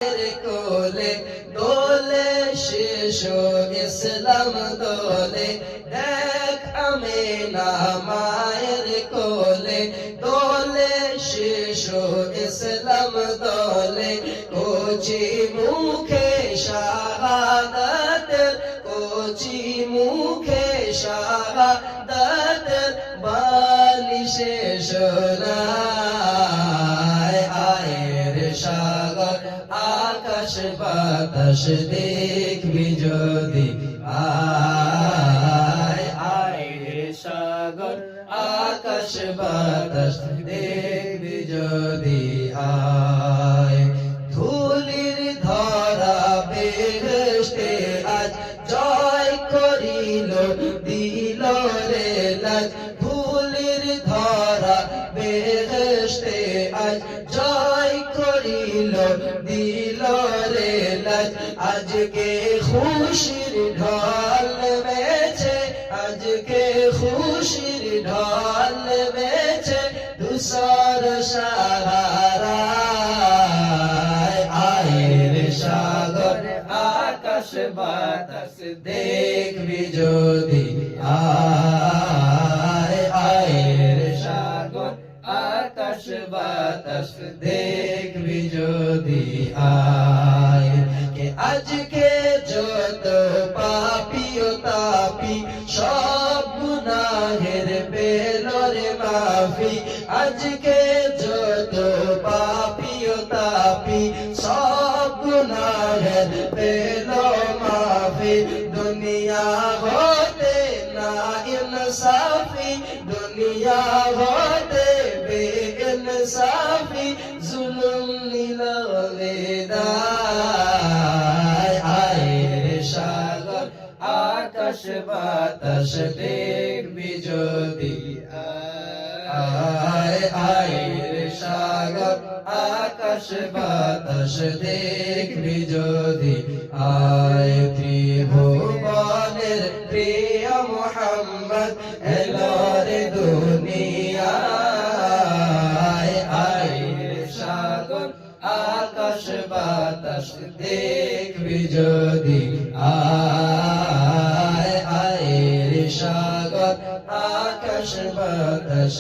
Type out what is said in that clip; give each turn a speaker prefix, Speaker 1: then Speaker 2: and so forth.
Speaker 1: কোলে দোলে শিশু ইসলাম দোলে দেখ আমিনা মায়ের কোলে দোলে শিশু ইসলাম দোলে কচি মুখে শাহাদাতের কচি মুখে শাহাদাতের বাণী শেষ নাই। আয়ের সাগর আকাশ বাতাস দেখবি যদি আয়ের সাগর আকাশ বাতাস দেখবি যদি ধুলির ধরা বেহেশতে আজ জয় করিল দিল রে লাজ ধুলির ধরা বেহেশতে আজ জয় করিল দিল রে লাজ আজকে খুশির ঢল নেমেছে আজকে খুশির ঢল নেমেছে ধূসর সাহারায়। আয়ের সাগর আকাশ বাতাস দেখবি যদি আয়ের সাগর আকাশ বাতাস দেখবি যদি কে আজকে যত পাপী ও তাপী সব গুনাহের পেল রে মাফি আজকে যত পাপী ও তাপী সব গুনাহের পেল মাফি দুনিয়া হতে না ইনসাফি দুনিয়া হতে বে ইনসাফি জুলুম নিল বিদায়। আয়ের সাগর আকাশ বাতাস দেখবি যদি আয়ের সাগর আকাশ বাতাস দেখবি যদি ত্রিভুবনের প্রিয় মুহাম্মদ এলো রে দুনিয়ায়। আয়ের সাগর আকাশ বাতাস দেখবি যদি আয়ের সাগর আকাশ বাতাস